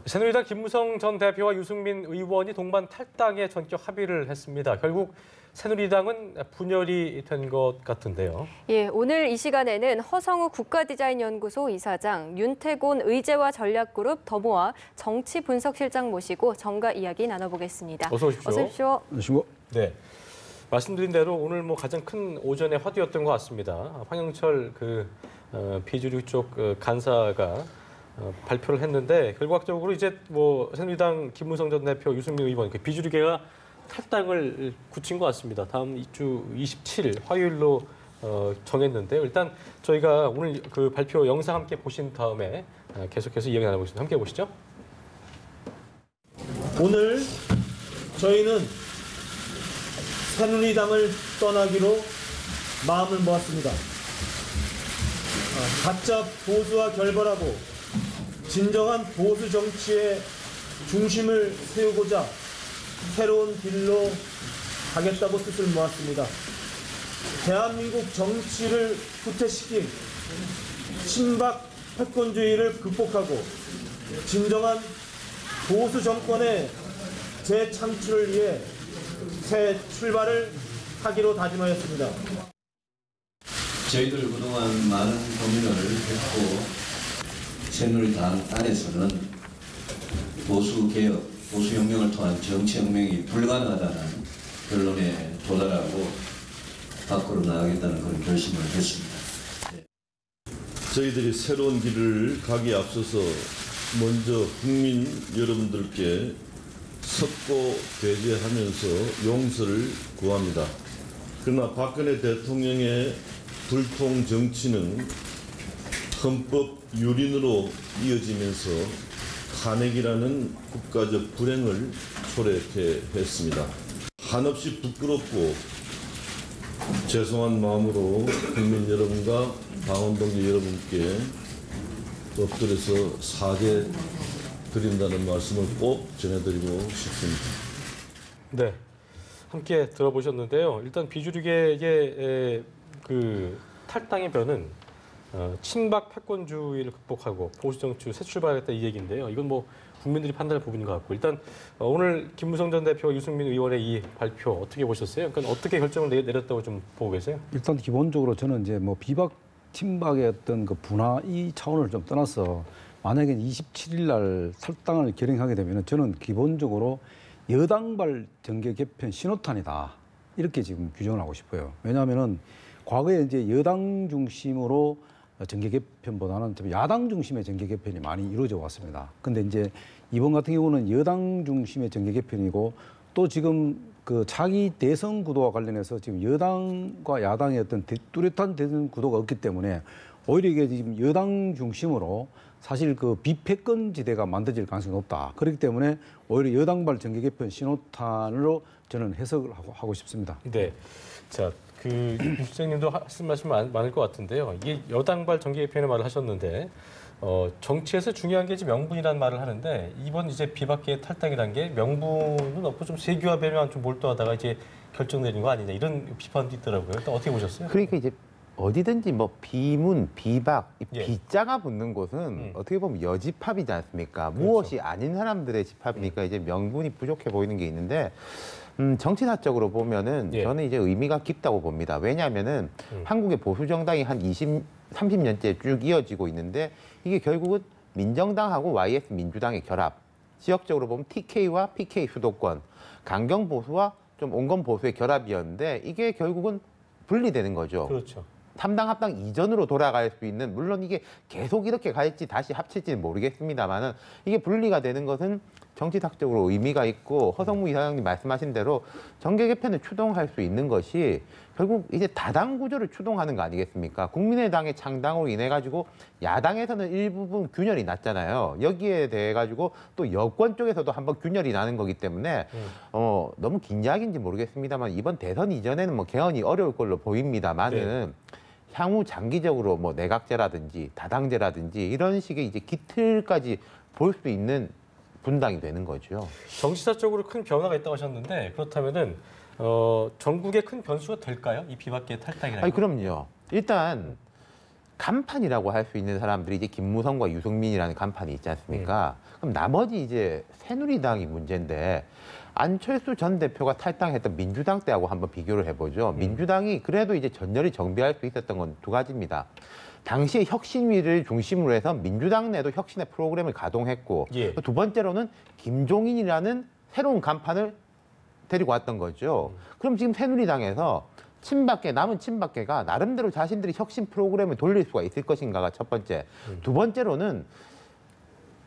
새누리당 김무성 전 대표와 유승민 의원이 동반 탈당에 전격 합의를 했습니다. 결국 새누리당은 분열이 된 것 같은데요. 예, 오늘 이 시간에는 허성우 국가디자인연구소 이사장, 윤태곤 의제와 전략그룹 더모아 정치분석실장 모시고 정가 이야기 나눠보겠습니다. 어서 오십시오. 어서 오십시오. 안녕하십니까. 네, 말씀드린 대로 오늘 가장 큰 오전의 화두였던 것 같습니다. 황영철 비주류 쪽 간사가 발표를 했는데 결과적으로 이제 새누리당 김무성 전 대표, 유승민 의원 비주류계가 탈당을 굳힌 것 같습니다. 다음 주 27일 화요일로 정했는데요. 일단 저희가 오늘 그 발표 영상 함께 보신 다음에 계속해서 이야기 나눠보겠습니다. 함께 보시죠. 오늘 저희는 새누리당을 떠나기로 마음을 모았습니다. 가짜 보수와 결별하고 진정한 보수 정치의 중심을 세우고자 새로운 길로 가겠다고 뜻을 모았습니다. 대한민국 정치를 후퇴시킨 친박 패권주의를 극복하고 진정한 보수 정권의 재창출을 위해 새 출발을 하기로 다짐하였습니다. 저희들 그동안 많은 고민을 했고 새누리당 안에서는 보수개혁, 보수혁명을 통한 정치혁명이 불가능하다는 결론에 도달하고 밖으로 나가겠다는 그런 결심을 했습니다. 저희들이 새로운 길을 가기에 앞서서 먼저 국민 여러분들께 섰고 배제하면서 용서를 구합니다. 그러나 박근혜 대통령의 불통 정치는 헌법 유린으로 이어지면서 탄핵이라는 국가적 불행을 초래케 했습니다. 한없이 부끄럽고 죄송한 마음으로 국민 여러분과 당원 동지 여러분께 엎드려서 사죄 드린다는 말씀을 꼭 전해드리고 싶습니다. 네, 함께 들어보셨는데요. 일단 비주류계의 탈당의 변은 친박 패권주의를 극복하고 보수 정치 새 출발하겠다 이 얘기인데요. 이건 국민들이 판단할 부분인 것 같고 일단 오늘 김무성 전 대표, 유승민 의원의 이 발표 어떻게 보셨어요? 그러니까 어떻게 결정을 내렸다고 좀 보고 계세요? 일단 기본적으로 저는 이제 비박 친박의 어떤 그 분화 이 차원을 좀 떠나서 만약에 27일 날 탈당을 결행하게 되면 저는 기본적으로 여당발 정계 개편 신호탄이다 이렇게 지금 규정을 하고 싶어요. 왜냐하면은 과거에 이제 여당 중심으로 정계 개편보다는 좀 야당 중심의 정계 개편이 많이 이루어져 왔습니다. 근데 이제 이번 같은 경우는 여당 중심의 정계 개편이고 또 지금 그 차기 대선 구도와 관련해서 지금 여당과 야당의 어떤 뚜렷한 대선 구도가 없기 때문에 오히려 이게 지금 여당 중심으로 사실 그 비패권지대가 만들어질 가능성이 높다. 그렇기 때문에 오히려 여당발 정계 개편 신호탄으로 저는 해석을 하고 싶습니다. 네, 자. 유 실장님도 하신 말씀 많을 것 같은데요. 이게 여당발 정계 개편의 말을 하셨는데 정치에서 중요한 게 이제 명분이라는 말을 하는데 이번 이제 비박계 탈당이라는 게 명분은 없고 좀 세규와 배려만 좀 몰두하다가 이제 결정되는 거 아니냐 이런 비판도 있더라고요. 일단 어떻게 보셨어요? 그러니까 이제 어디든지 비문, 비박, 비자가 붙는 곳은 어떻게 보면 여집합이지 않습니까? 그렇죠. 무엇이 아닌 사람들의 집합이니까 이제 명분이 부족해 보이는 게 있는데 정치사적으로 보면은 저는 이제 의미가 깊다고 봅니다. 왜냐하면은 한국의 보수 정당이 한 30년째 쭉 이어지고 있는데 이게 결국은 민정당하고 YS 민주당의 결합, 지역적으로 보면 TK와 PK 수도권, 강경 보수와 좀 온건 보수의 결합이었는데 이게 결국은 분리되는 거죠. 그렇죠. 3당 합당 이전으로 돌아갈 수 있는, 물론 이게 계속 이렇게 갈지 다시 합칠지는 모르겠습니다만은 이게 분리가 되는 것은 정치학적으로 의미가 있고 허성무 이사장님 말씀하신 대로 정계 개편을 추동할 수 있는 것이 결국 이제 다당 구조를 추동하는 거 아니겠습니까? 국민의당의 창당으로 인해 가지고 야당에서는 일부분 균열이 났잖아요. 여기에 대해 가지고 또 여권 쪽에서도 한번 균열이 나는 거기 때문에 너무 긴 이야기인지 모르겠습니다만 이번 대선 이전에는 개헌이 어려울 걸로 보입니다만은 향후 장기적으로 내각제라든지 다당제라든지 이런 식의 이제 기틀까지 볼 수 있는 분당이 되는 거죠. 정치사적으로 큰 변화가 있다고 하셨는데 그렇다면은 전국에 큰 변수가 될까요? 이 비박계 탈당이라는 아니, 그럼요. 일단 간판이라고 할 수 있는 사람들이 이제 김무성과 유승민이라는 간판이 있지 않습니까? 그럼 나머지 이제 새누리당이 문제인데 안철수 전 대표가 탈당했던 민주당 때하고 한번 비교를 해보죠. 민주당이 그래도 이제 전열이 정비할 수 있었던 건 두 가지입니다. 당시에 혁신위를 중심으로 해서 민주당 내도 혁신의 프로그램을 가동했고 예. 두 번째로는 김종인이라는 새로운 간판을 데리고 왔던 거죠. 그럼 지금 새누리당에서 남은 친박계가 나름대로 자신들이 혁신 프로그램을 돌릴 수가 있을 것인가가 첫 번째. 두 번째로는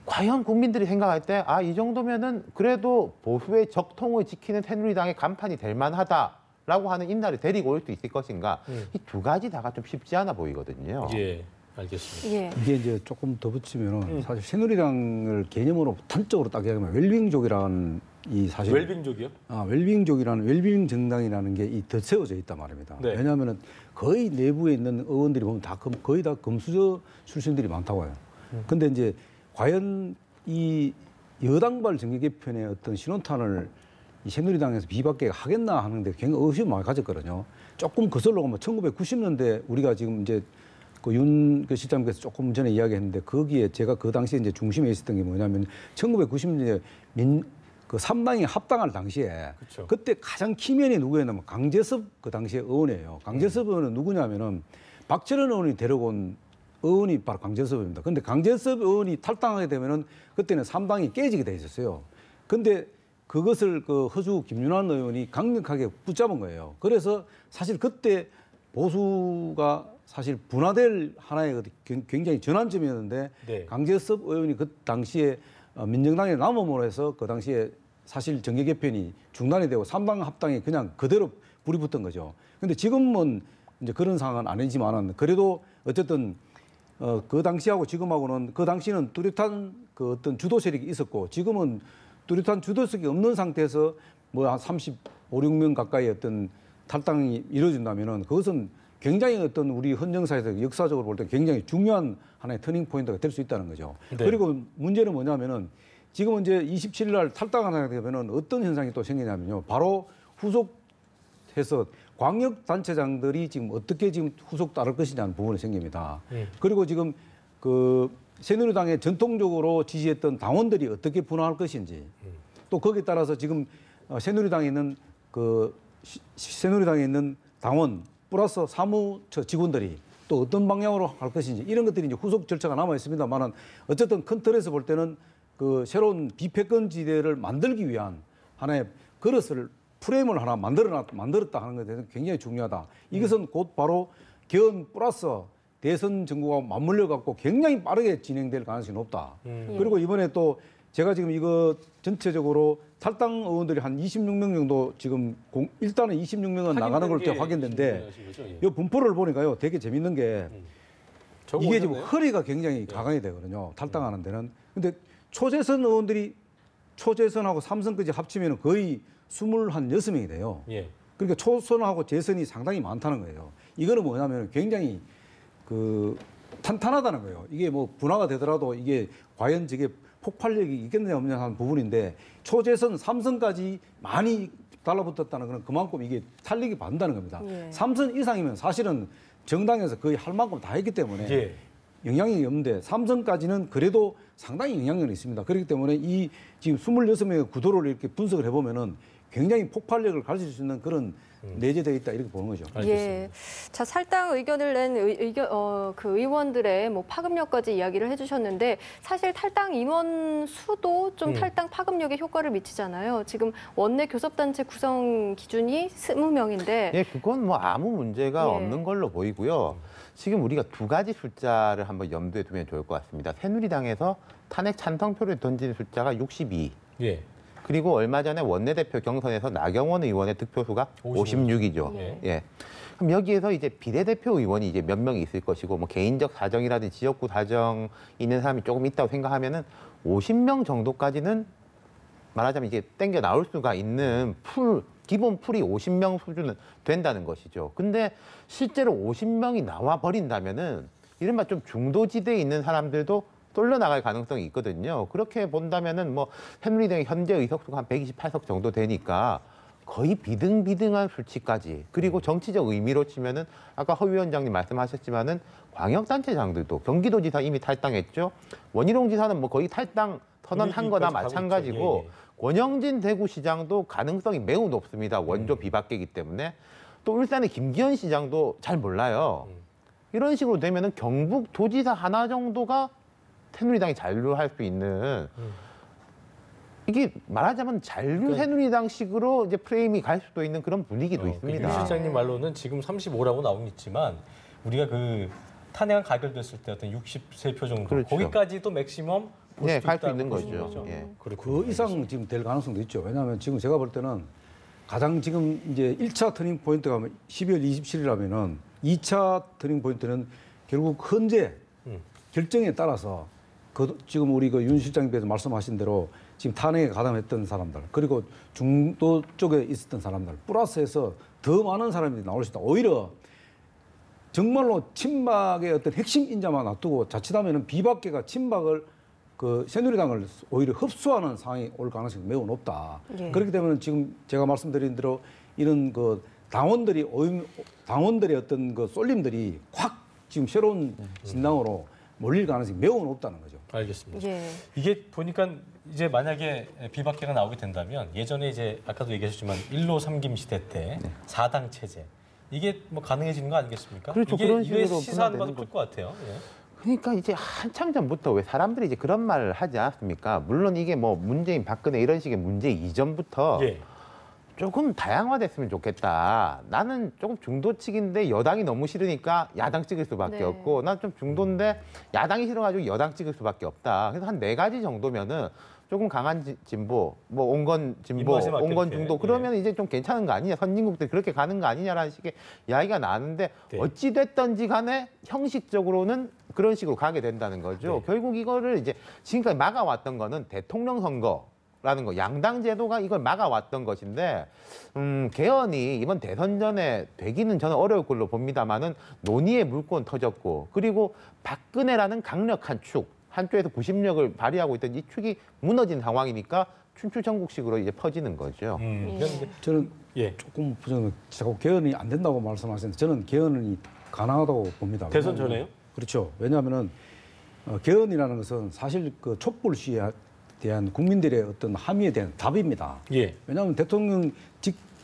과연 국민들이 생각할 때 이 정도면은 그래도 보수의 적통을 지키는 새누리당의 간판이 될 만하다라고 하는 인사를 데리고 올 수 있을 것인가. 이 두 가지 다가 좀 쉽지 않아 보이거든요. 예, 알겠습니다. 예. 이게 이제 조금 더 붙이면은 사실 새누리당을 개념으로 단적으로 딱 얘기하면 웰빙족이라는 이 사실 웰빙족이요? 웰빙족이라는 웰빙 정당이라는 게 이 덧세워져 있단 말입니다. 네. 왜냐하면은 거의 내부에 있는 의원들이 보면 거의 다 금수저 출신들이 많다고 해요. 근데 이제 과연 이 여당발 정계 개편의 어떤 신호탄을 이 새누리당에서 비박계가 하겠나 하는데 굉장히 의심을 많이 가졌거든요. 조금 거슬러 가면 1990년대 우리가 지금 이제 그 실장께서 조금 전에 이야기했는데 거기에 제가 그 당시에 이제 중심에 있었던 게 뭐냐면 1990년대 그 3당이 합당할 당시에 그쵸. 그때 가장 키맨이 누구였냐면 강재섭 그 당시에 의원이에요. 강재섭 의원은 누구냐면은 박철원 의원이 데려온 의원이 바로 강재섭입니다. 근데 강재섭 의원이 탈당하게 되면은 그때는 3당이 깨지게 돼 있었어요. 근데 그것을 그 허주 김윤환 의원이 강력하게 붙잡은 거예요. 그래서 사실 그때 보수가 사실 분화될 하나의 굉장히 전환점이었는데 네. 강재섭 의원이 그 당시에 민정당에 남음으로 해서 그 당시에 사실 정계 개편이 중단이 되고 3당 합당이 그냥 그대로 불이 붙은 거죠. 근데 지금은 이제 그런 상황은 아니지만은 그래도 어쨌든 그 당시하고 지금하고는 그 당시는 뚜렷한 그 어떤 주도 세력이 있었고 지금은 뚜렷한 주도 세력이 없는 상태에서 뭐 한 35, 6명 가까이 어떤 탈당이 이루어진다면은 그것은 굉장히 어떤 우리 헌정사에서 역사적으로 볼 때 굉장히 중요한 하나의 터닝 포인트가 될 수 있다는 거죠. 네. 그리고 문제는 뭐냐면은 지금은 이제 27일 날 탈당하게 되면은 어떤 현상이 또 생기냐면요. 바로 후속해서 광역단체장들이 지금 어떻게 지금 후속 따를 것이냐는 부분이 생깁니다. 그리고 지금 그 새누리당에 전통적으로 지지했던 당원들이 어떻게 분화할 것인지 또 거기에 따라서 지금 새누리당에 있는 새누리당에 있는 당원 플러스 사무처 직원들이 또 어떤 방향으로 할 것인지 이런 것들이 이제 후속 절차가 남아 있습니다만은 어쨌든 큰 틀에서 볼 때는 그 새로운 비패권지대를 만들기 위한 하나의 그릇을 프레임을 하나 만들었다 하는 것에 대해서 굉장히 중요하다. 이것은 곧 바로 개헌 플러스 대선 정부가 맞물려 갖고 굉장히 빠르게 진행될 가능성이 높다. 그리고 이번에 또 제가 지금 이거 전체적으로 탈당 의원들이 한 26명 정도 지금 일단은 26명은 나가는 걸로 확인됐는데 이 분포를 보니까요 되게 재밌는 게 이게 지금 허리가 굉장히 가강이 되거든요. 탈당하는 데는. 근데 초재선 의원들이 초재선하고 3선까지 합치면 거의 26명이 돼요. 예. 그러니까 초선하고 재선이 상당히 많다는 거예요. 이거는 뭐냐면 굉장히 그 탄탄하다는 거예요. 이게 뭐 분화가 되더라도 이게 과연 저게 폭발력이 있겠느냐 없느냐 하는 부분인데 초재선 3선까지 많이 달라붙었다는 건 그만큼 이게 탄력이 받는다는 겁니다. 예. 3선 이상이면 사실은 정당에서 거의 할 만큼 다 했기 때문에 예. 영향력이 없는데 3선까지는 그래도 상당히 영향력이 있습니다. 그렇기 때문에 이 지금 26명의 구도를 이렇게 분석을 해보면은 굉장히 폭발력을 가질 수 있는 그런 내재되어 있다 이렇게 보는 거죠. 예. 자, 탈당 의견을 낸 그 의원들의 뭐 파급력까지 이야기를 해주셨는데 사실 탈당 인원 수도 좀 탈당 파급력에 효과를 미치잖아요. 지금 원내 교섭단체 구성 기준이 20명인데. 예, 그건 뭐 아무 문제가 예. 없는 걸로 보이고요. 지금 우리가 두 가지 숫자를 한번 염두에 두면 좋을 것 같습니다. 새누리당에서 탄핵 찬성표를 던진 숫자가 62. 예. 그리고 얼마 전에 원내대표 경선에서 나경원 의원의 득표수가 56이죠. 예. 예. 그럼 여기에서 이제 비례대표 의원이 이제 몇 명이 있을 것이고 뭐 개인적 사정이라든지 지역구 사정 있는 사람이 조금 있다고 생각하면은 50명 정도까지는 말하자면 이제 땡겨 나올 수가 있는 기본 풀이 50명 수준은 된다는 것이죠. 근데 실제로 50명이 나와 버린다면은 이른바 좀 중도지대에 있는 사람들도 쏠려 나갈 가능성이 있거든요. 그렇게 본다면은 뭐 새누리당의 현재 의석수가 한 128석 정도 되니까 거의 비등비등한 수치까지 그리고 정치적 의미로 치면은 아까 허 위원장님 말씀하셨지만은 광역단체장들도 경기도지사 이미 탈당했죠. 원희룡 지사는 뭐 거의 탈당 선언한 거나 마찬가지고 예, 예. 권영진 대구시장도 가능성이 매우 높습니다. 원조 비박계이기 때문에 또 울산의 김기현 시장도 잘 몰라요. 이런 식으로 되면은 경북 도지사 하나 정도가 새누리당이 잔류할 수 있는 이게 말하자면 잔류 새누리당식으로 이제 프레임이 갈 수도 있는 그런 분위기도 유 있습니다. 실장님 말로는 지금 35라고 나오고 있지만 우리가 그 탄핵안 가결됐을 때 어떤 63표 정도 그렇죠. 거기까지도 맥시멈 볼 네, 수도 갈 수 있다는 있는 보시는 거죠. 예. 그렇군요. 그 이상 지금 될 가능성도 있죠. 왜냐하면 지금 제가 볼 때는 가장 지금 이제 1차 터닝 포인트가 12월 27일이라면은 2차 터닝 포인트는 결국 현재 결정에 따라서 지금 우리 그 윤 실장님께서 말씀하신 대로 지금 탄핵에 가담했던 사람들 그리고 중도 쪽에 있었던 사람들 플러스해서 더 많은 사람들이 나올 수 있다. 오히려 정말로 친박의 어떤 핵심 인자만 놔두고 자칫하면은 비박계가 친박을 그 새누리당을 오히려 흡수하는 상황이 올 가능성이 매우 높다. 예. 그렇기 때문에 지금 제가 말씀드린 대로 이런 그 당원들의 어떤 그 쏠림들이 확 지금 새로운 진당으로 몰릴 가능성이 매우 높다는 거죠. 알겠습니다. 예. 이게 보니까 이제 만약에 비박계가 나오게 된다면 예전에 이제 아까도 얘기하셨지만 1로 3김 시대 때 4당 체제 이게 뭐 가능해지는 거 아니겠습니까? 그렇죠. 이게 그런 이게 식으로 시사하는 분화되는 바도 클 것 같아요. 예. 그러니까 이제 한참 전부터 왜 사람들이 이제 그런 말을 하지 않았습니까? 물론 이게 뭐 문재인, 박근혜 이런 식의 문제 이전부터 예. 조금 다양화됐으면 좋겠다. 나는 조금 중도측인데 여당이 너무 싫으니까 야당 찍을 수밖에 네. 없고 난 좀 중도인데 야당이 싫어가지고 여당 찍을 수밖에 없다. 그래서 한 4가지 정도면은 조금 강한 진보, 뭐 온건 진보, 입맛에 맞게 온건 이렇게. 중도 그러면 이제 좀 괜찮은 거 아니냐. 선진국들 그렇게 가는 거 아니냐라는 식의 이야기가 나왔는데 네. 어찌 됐든지 간에 형식적으로는 그런 식으로 가게 된다는 거죠. 네. 결국 이거를 이제 지금까지 막아왔던 거는 대통령 선거라는 거, 양당 제도가 이걸 막아왔던 것인데 개헌이 이번 대선 전에 되기는 저는 어려울 걸로 봅니다만은 논의의 물꼬는 터졌고 그리고 박근혜라는 강력한 축 한쪽에서 구심력을 발휘하고 있던 이 축이 무너진 상황이니까 춘추전국식으로 이제 퍼지는 거죠. 그런데 저는 예. 조금 저는 자꾸 개헌이 안 된다고 말씀하시는데 저는 개헌이 가능하다고 봅니다. 대선 왜냐하면- 전에요? 그렇죠. 왜냐하면은 개헌이라는 것은 사실 그 촛불 시위에 대한 국민들의 어떤 함의에 대한 답입니다. 예. 왜냐하면 대통령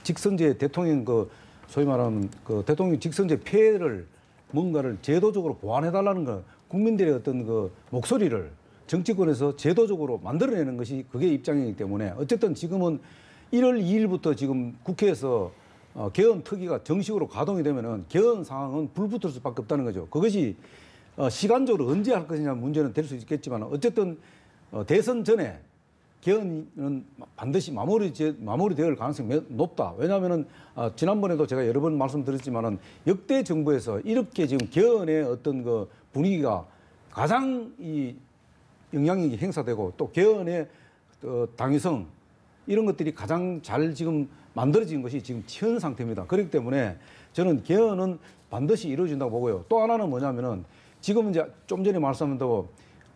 직선제 대통령 그 소위 말하는 그 대통령 직선제 폐해를 뭔가를 제도적으로 보완해달라는 거 국민들의 어떤 그 목소리를 정치권에서 제도적으로 만들어내는 것이 그게 입장이기 때문에 어쨌든 지금은 1월 2일부터 지금 국회에서 개헌 특위가 정식으로 가동이 되면은 개헌 상황은 불붙을 수밖에 없다는 거죠. 그것이 시간적으로 언제 할 것이냐 문제는 될 수 있겠지만 어쨌든 대선 전에 개헌은 반드시 마무리될 가능성이 매우 높다. 왜냐하면은 지난번에도 제가 여러 번 말씀드렸지만은 역대 정부에서 이렇게 지금 개헌의 어떤 그 분위기가 가장 이 영향력이 행사되고 또 개헌의 당위성 이런 것들이 가장 잘 지금 만들어진 것이 지금 현 상태입니다. 그렇기 때문에 저는 개헌은 반드시 이루어진다고 보고요. 또 하나는 뭐냐면은 지금 이제 좀 전에 말씀한 대로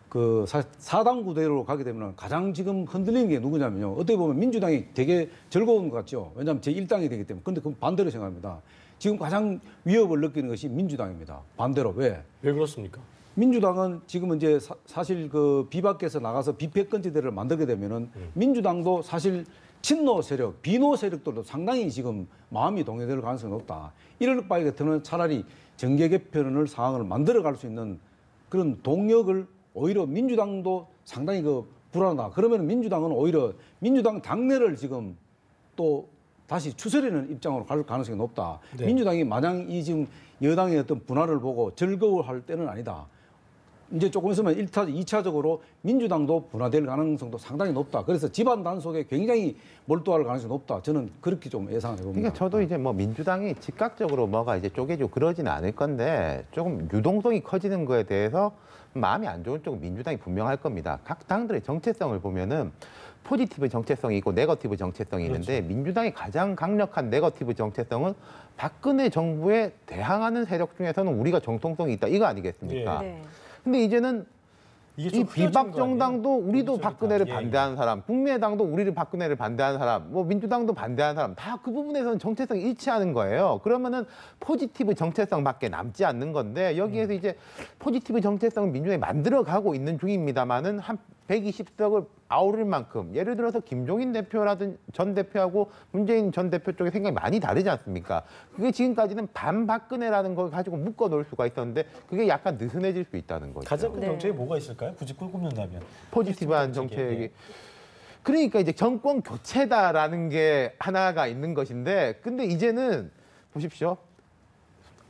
그 4당 구대로 가게 되면 가장 지금 흔들리는 게 누구냐면요. 어떻게 보면 민주당이 되게 즐거운 것 같죠. 왜냐하면 제1당이 되기 때문에. 근데 그건 반대로 생각합니다. 지금 가장 위협을 느끼는 것이 민주당입니다. 반대로. 왜? 왜 그렇습니까? 민주당은 지금 이제 사실 그 비박계에서 나가서 비패권지대를 만들게 되면은 민주당도 사실 친노 세력, 비노 세력들도 상당히 지금 마음이 동요될 가능성이 높다. 이럴 바에 같으면 차라리 정계 개편을 상황을 만들어갈 수 있는 그런 동력을 오히려 민주당도 상당히 그 불안하다. 그러면 민주당은 오히려 민주당 당내를 지금 또 다시 추스리는 입장으로 갈 가능성이 높다. 네. 민주당이 마냥 이 지금 여당의 어떤 분화를 보고 즐거워할 때는 아니다. 이제 조금 있으면 1차, 2차적으로 민주당도 분화될 가능성도 상당히 높다. 그래서 집안 단속에 굉장히 몰두할 가능성이 높다. 저는 그렇게 좀 예상을 해봅니다. 그러니까 저도 이제 뭐 민주당이 즉각적으로 뭐가 이제 쪼개지고 그러지는 않을 건데 조금 유동성이 커지는 거에 대해서 마음이 안 좋은 쪽은 민주당이 분명할 겁니다. 각 당들의 정체성을 보면은 포지티브 정체성이 있고 네거티브 정체성이 있는데 민주당의 가장 강력한 네거티브 정체성은 박근혜 정부에 대항하는 세력 중에서는 우리가 정통성이 있다. 이거 아니겠습니까? 네. 근데 이제는 이게 좀 이 흐려진 비박 거 아니에요? 정당도 우리도 여기저기 박근혜를 다. 예, 반대하는 사람, 국민의당도 우리를 박근혜를 반대하는 사람, 뭐 민주당도 반대하는 사람 다 그 부분에서는 정체성이 일치하는 거예요. 그러면은 포지티브 정체성밖에 남지 않는 건데 여기에서 이제 포지티브 정체성을 민주당이 만들어가고 있는 중입니다만은 한 120석을 아우를 만큼 예를 들어서 김종인 대표라든 전 대표하고 문재인 전 대표 쪽의 생각이 많이 다르지 않습니까? 그게 지금까지는 반박근혜라는 걸 가지고 묶어 놓을 수가 있었는데 그게 약간 느슨해질 수 있다는 거죠. 가장 큰 네. 정책이 뭐가 있을까요? 굳이 꼽는다면. 포지티브한 정책이. 그러니까 이제 정권 교체다라는 게 하나가 있는 것인데 근데 이제는 보십시오.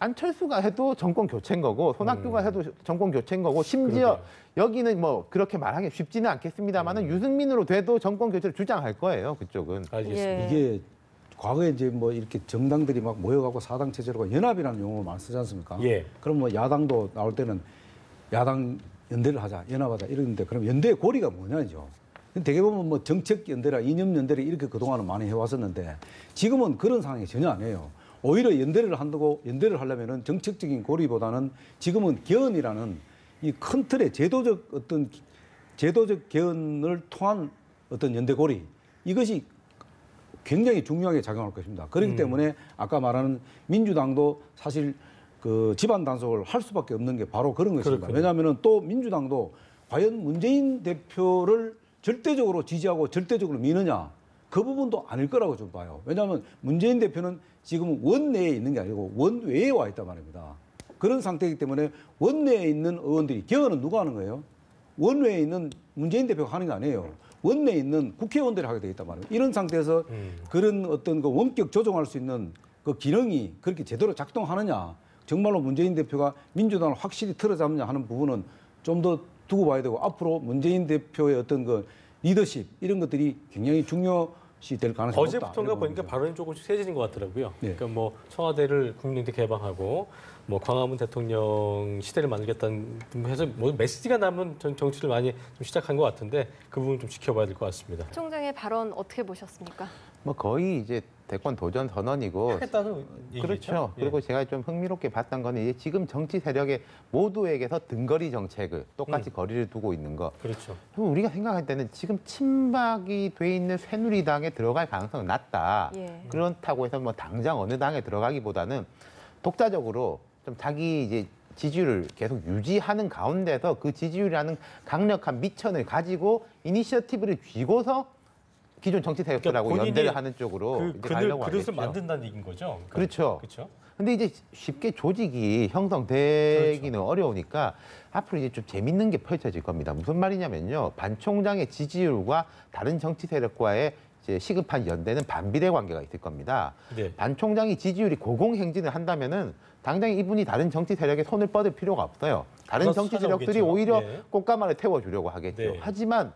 안철수가 해도 정권 교체인 거고 손학규가 해도 정권 교체인 거고 심지어 그러게요. 여기는 뭐 그렇게 말하기 쉽지는 않겠습니다만은 유승민으로 돼도 정권 교체를 주장할 거예요. 그쪽은. 알겠습니다. 예. 이게 과거에 이제 뭐 이렇게 정당들이 막 모여가고 사당 체제로 연합이라는 용어를 많이 쓰지 않습니까? 예. 그럼 뭐 야당도 나올 때는 야당 연대를 하자, 연합하자 이러는데 그럼 연대의 고리가 뭐냐죠. 되게 보면 뭐 정책 연대라 이념 연대를 이렇게 그동안은 많이 해왔었는데 지금은 그런 상황이 전혀 아니에요. 오히려 연대를 한다고 연대를 하려면은 정책적인 고리보다는 지금은 개헌이라는 이 큰 틀의 제도적 개헌을 통한 어떤 연대 고리 이것이 굉장히 중요하게 작용할 것입니다. 그렇기 때문에 아까 말하는 민주당도 사실 그 집안 단속을 할 수밖에 없는 게 바로 그런 것입니다. 그렇군요. 왜냐하면은 또 민주당도 과연 문재인 대표를 절대적으로 지지하고 절대적으로 미느냐 그 부분도 아닐 거라고 좀 봐요. 왜냐하면 문재인 대표는 지금 원내에 있는 게 아니고 원외에 와 있단 말입니다. 그런 상태이기 때문에 원내에 있는 의원들이 개헌은 누가 하는 거예요? 원외에 있는 문재인 대표가 하는 게 아니에요. 원내에 있는 국회의원들이 하게 돼 있단 말이에요. 이런 상태에서 그런 어떤 그 원격 조정할 수 있는 그 기능이 그렇게 제대로 작동하느냐, 정말로 문재인 대표가 민주당을 확실히 틀어잡느냐 하는 부분은 좀 더 두고 봐야 되고 앞으로 문재인 대표의 어떤 그 리더십 이런 것들이 굉장히 중요시 될 가능성이 높다. 어제부터인가 이런 보니까 부분이죠. 발언이 조금씩 세지는 것 같더라고요. 네. 그러니까 뭐 청와대를 국민한테 개방하고 뭐 광화문 대통령 시대를 만들겠다는 해서 뭐 메시지가 남은 정치를 많이 좀 시작한 것 같은데 그 부분 좀 지켜봐야 될 것 같습니다. 총장의 발언 어떻게 보셨습니까? 뭐 거의 이제 대권 도전 선언이고 하겠다는 얘기죠. 그렇죠. 예. 그리고 제가 좀 흥미롭게 봤던 거는 이제 지금 정치 세력의 모두에게서 등거리 정책을 똑같이 거리를 두고 있는 거. 그렇죠. 그럼 우리가 생각할 때는 지금 친박이 돼 있는 새누리당에 들어갈 가능성은 낮다. 예. 그렇다고 해서 뭐 당장 어느 당에 들어가기보다는 독자적으로 좀 자기 이제 지지율을 계속 유지하는 가운데서 그 지지율이라는 강력한 미천을 가지고 이니셔티브를 쥐고서 기존 정치 세력들하고 그러니까 연대를 하는 쪽으로 그 이제 가려고 그릇을 하겠죠. 만든다는 얘기인 거죠. 그러니까. 그렇죠. 그렇죠. 근데 이제 쉽게 조직이 형성되기는 어려우니까 앞으로 이제 좀 재밌는 게 펼쳐질 겁니다. 무슨 말이냐면요. 반 총장의 지지율과 다른 정치 세력과의 이제 시급한 연대는 반비례 관계가 있을 겁니다. 네. 반 총장이 지지율이 고공행진을 한다면은 당장 이분이 다른 정치 세력에 손을 뻗을 필요가 없어요. 다른 알아서 정치 세력들이 찾아오겠죠. 오히려 네. 꽃가마를 태워주려고 하겠죠. 네. 하지만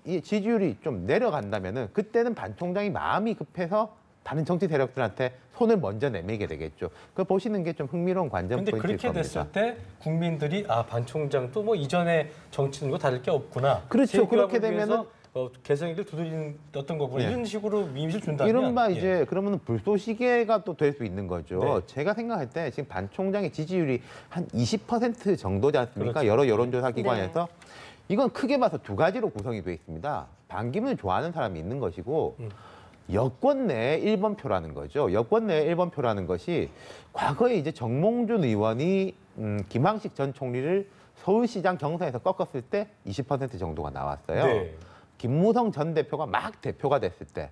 이 지지율이 좀 내려간다면은 그때는 반 총장이 마음이 급해서 다른 정치 세력들한테 손을 먼저 내밀게 되겠죠. 그 보시는 게 좀 흥미로운 관전 근데 포인트일 그렇게 겁니다. 됐을 때 국민들이 반 총장도 뭐 이전에 정치는 거 다를 게 없구나. 그렇죠. 제 그렇게 기업을 위해서, 되면은 개성이를 두드리는 어떤 거구나. 네. 이런 식으로 이미지를 준다면 이른바 예. 이제 그러면 불쏘시개가 또 될 수 있는 거죠. 네. 제가 생각할 때 지금 반 총장의 지지율이 한 20% 정도지 않습니까? 그렇죠. 여러 여론조사 기관에서 이건 크게 봐서 두 가지로 구성이 되어 있습니다. 반기문을 좋아하는 사람이 있는 것이고 여권 내 1번표라는 거죠. 여권 내 1번표라는 것이 과거에 이제 정몽준 의원이 김황식 전 총리를 서울시장 경선에서 꺾었을 때 20% 정도가 나왔어요. 네. 김무성 전 대표가 막 대표가 됐을 때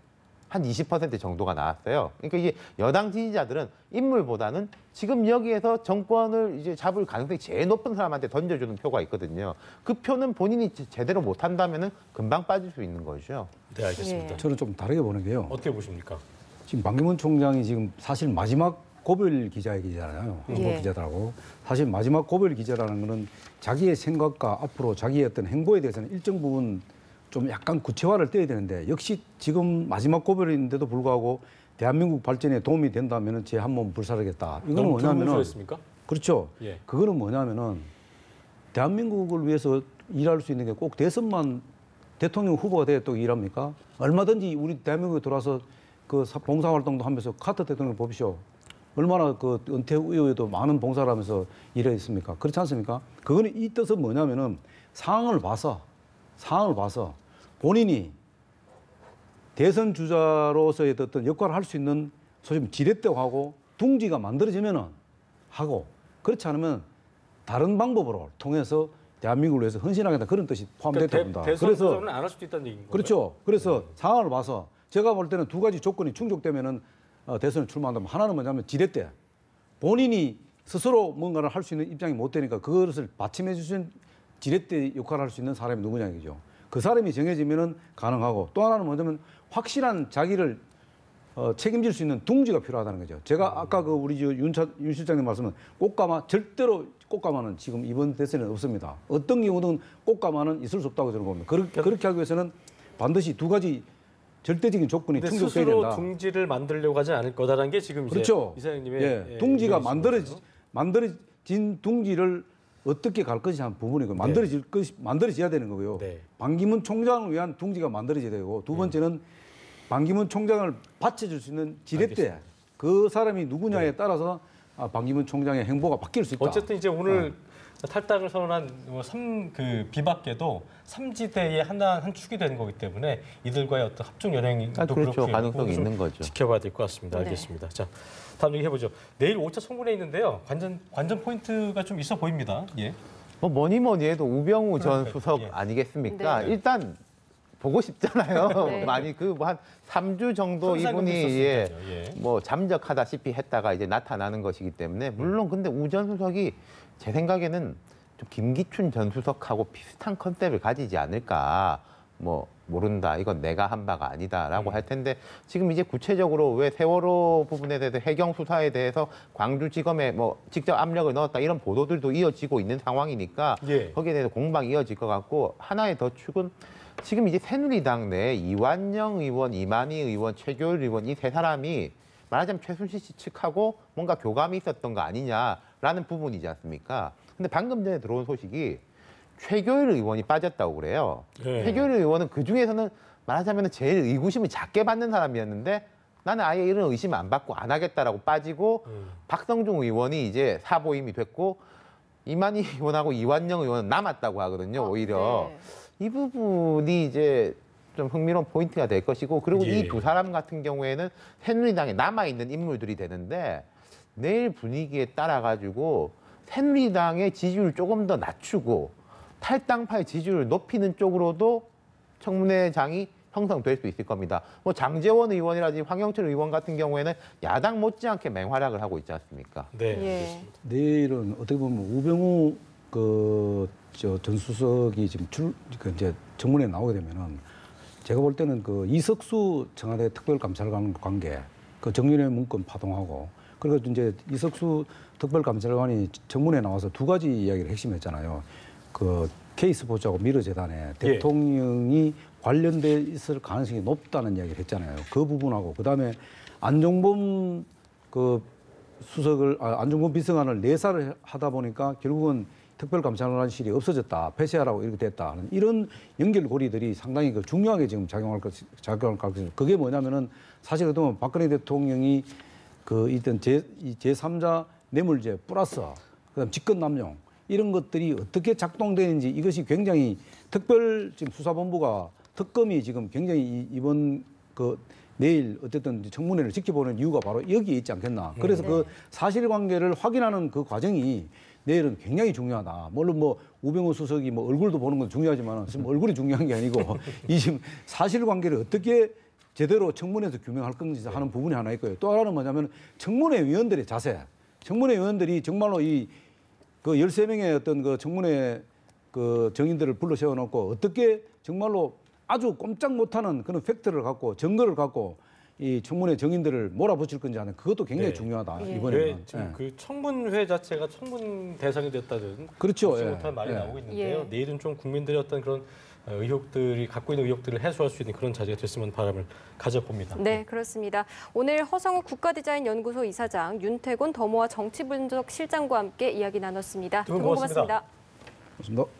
한 20% 정도가 나왔어요. 그러니까 이게 여당 지지자들은 인물보다는 지금 여기에서 정권을 이제 잡을 가능성이 제일 높은 사람한테 던져주는 표가 있거든요. 그 표는 본인이 제대로 못한다면은 금방 빠질 수 있는 거죠. 네, 알겠습니다. 예. 저는 좀 다르게 보는 게요. 어떻게 보십니까? 지금 반기문 총장이 지금 사실 마지막 고별 기자회견이잖아요. 홍보 예. 기자들하고. 사실 마지막 고별 기자라는 거는 자기의 생각과 앞으로 자기의 어떤 행보에 대해서는 일정 부분 좀 약간 구체화를 떼야 되는데 역시 지금 마지막 고별인데도 불구하고 대한민국 발전에 도움이 된다면 제 한 몸 불사르겠다. 이거는 너무 뭐냐면은 두루뭉술했습니까? 그렇죠. 예. 그거는 뭐냐면은 대한민국을 위해서 일할 수 있는 게 꼭 대선만 대통령 후보가 되었다고 일합니까? 얼마든지 우리 대한민국에 들어와서 그 봉사활동도 하면서 카터 대통령 보십시오. 얼마나 그 은퇴 이후에도 많은 봉사를 하면서 일했습니까? 그렇지 않습니까? 그거는 이 뜻은 뭐냐면은 상황을 봐서 본인이 대선 주자로서의 어떤 역할을 할 수 있는 소위 지렛대고 하고 둥지가 만들어지면은 하고 그렇지 않으면 다른 방법으로 통해서 대한민국을 위해서 헌신하겠다 그런 뜻이 포함됐다 봅니다. 대선 조정은 안 할 수도 있다는 얘기인 거예요. 그렇죠. 그래서 상황을 봐서 제가 볼 때는 두 가지 조건이 충족되면은 대선에 출마한다면 하나는 뭐냐면 지렛대. 본인이 스스로 뭔가를 할 수 있는 입장이 못 되니까 그것을 받침해 주신 지렛대 역할을 할 수 있는 사람이 누구냐 이거죠. 그 사람이 정해지면은 가능하고 또 하나는 뭐냐면 확실한 자기를 책임질 수 있는 둥지가 필요하다는 거죠. 제가 아까 그 우리 윤 실장님 말씀은 꽃가마 절대로 꽃가마는 지금 이번 대선에는 없습니다. 어떤 경우든 꽃가마는 있을 수 없다고 저는 봅니다. 그렇게 하기 위해서는 반드시 두 가지 절대적인 조건이 충족돼야 스스로 된다. 둥지를 만들려고 하지 않을 거다라는 게 지금 그렇죠. 이제 이사장님의 예, 둥지가 의견이신 거죠. 만들어진 둥지를 어떻게 갈 것이 한 부분이고 만들어져야 되는 거고요. 네. 반기문 총장을 위한 둥지가 만들어져야 되고 두 번째는 반기문 총장을 받쳐줄 수 있는 지렛대. 알겠습니다. 그 사람이 누구냐에 따라서 반기문 총장의 행보가 바뀔 수 있다. 어쨌든 이제 오늘 탈당을 선언한 그 비박계도 삼지대의 한 축이 되는 거기 때문에 이들과의 어떤 합종 연행도 그렇죠. 그렇고 가능성이 있는 거죠. 지켜봐야 될 것 같습니다. 네. 알겠습니다. 자, 다음 얘기 해보죠. 내일 5차 청문회 있는데요. 관전 포인트가 좀 있어 보입니다. 예. 뭐 뭐니 해도 우병우 전 그러니까요. 수석 예. 아니겠습니까? 네. 일단 보고 싶잖아요. 네. 많이 그 뭐 한 3주 정도 현상금도 이분이 있었으니까요. 예. 뭐 잠적하다시피 했다가 이제 나타나는 것이기 때문에 물론 근데 우 전 수석이 제 생각에는 좀 김기춘 전 수석하고 비슷한 컨셉을 가지지 않을까. 뭐 모른다. 이건 내가 한 바가 아니다라고 할 텐데 지금 이제 구체적으로 왜 세월호 부분에 대해서 해경 수사에 대해서 광주지검에 뭐 직접 압력을 넣었다 이런 보도들도 이어지고 있는 상황이니까 예. 거기에 대해서 공방이 이어질 것 같고 하나의 더 축은 지금 이제 새누리당 내에 이완영 의원, 이만희 의원, 최교일 의원 이 세 사람이 말하자면 최순실 씨 측하고 뭔가 교감이 있었던 거 아니냐라는 부분이지 않습니까? 근데 방금 전에 들어온 소식이 최교일 의원이 빠졌다고 그래요. 네. 최교일 의원은 그 중에서는 말하자면 제일 의구심을 작게 받는 사람이었는데 나는 아예 이런 의심 안 받고 안 하겠다라고 빠지고 박성중 의원이 이제 사보임이 됐고 이만희 의원하고 이완영 의원은 남았다고 하거든요. 오히려 네. 이 부분이 이제 좀 흥미로운 포인트가 될 것이고 그리고 예. 이 두 사람 같은 경우에는 새누리당에 남아있는 인물들이 되는데 내일 분위기에 따라 가지고 새누리당의 지지율 조금 더 낮추고 탈당파의 지지율을 높이는 쪽으로도 청문회장이 형성될 수 있을 겁니다. 뭐 장제원 의원이라든지 황영철 의원 같은 경우에는 야당 못지않게 맹활약을 하고 있지 않습니까? 네. 예. 내일은 어떻게 보면 우병우 전 수석이 지금 이제 청문회에 나오게 되면은 제가 볼 때는 그 이석수 청와대 특별감찰관 관계 그 정윤회 문건 파동하고 그리고 이제 이석수 특별감찰관이 청문회에 나와서 두 가지 이야기를 핵심했잖아요. 그 케이스 보자고 미르재단에 대통령이 관련돼 있을 가능성이 높다는 이야기를 했잖아요. 그 부분하고 그다음에 안종범 안종범 비서관을 내사를 하다 보니까 결국은 특별감찰관실이 없어졌다, 폐쇄하라고 이렇게 됐다 하는 이런 연결고리들이 상당히 중요하게 지금 작용할 것이죠. 그게 뭐냐면은 사실 그동안 박근혜 대통령이 이던 제3자 뇌물죄 플러스 그다음 직권남용 이런 것들이 어떻게 작동되는지 이것이 굉장히 지금 수사본부가 특검이 지금 굉장히 이번 내일 어쨌든 청문회를 지켜보는 이유가 바로 여기에 있지 않겠나. 그래서 그 사실관계를 확인하는 그 과정이 내일은 굉장히 중요하다. 물론 뭐 우병우 수석이 뭐 얼굴도 보는 건 중요하지만 지금 얼굴이 중요한 게 아니고 이 지금 사실관계를 어떻게 제대로 청문회에서 규명할 건지 하는 부분이 하나 있고요. 또 하나는 뭐냐면 청문회 위원들의 자세. 청문회 위원들이 정말로 그 13명의 어떤 그 청문회 그 정인들을 불러 세워놓고 어떻게 정말로 아주 꼼짝 못하는 그런 팩트를 갖고 증거를 갖고 이 청문회 정인들을 몰아붙일 건지 하는 그것도 굉장히 네. 중요하다. 예. 이번에는. 지금 예. 그 청문회 자체가 청문 대상이 됐다는 그렇죠. 믿지 예. 못한 말이 예. 나오고 있는데요. 예. 내일은 좀 국민들의 어떤 그런 갖고 있는 의혹들을 해소할 수 있는 그런 자리가 됐으면 바람을 가져봅니다. 네, 그렇습니다. 오늘 허성우 국가디자인연구소 이사장, 윤태곤 더모아 정치분석실장과 함께 이야기 나눴습니다. 두 분 두 분 고맙습니다. 고맙습니다. 고맙습니다.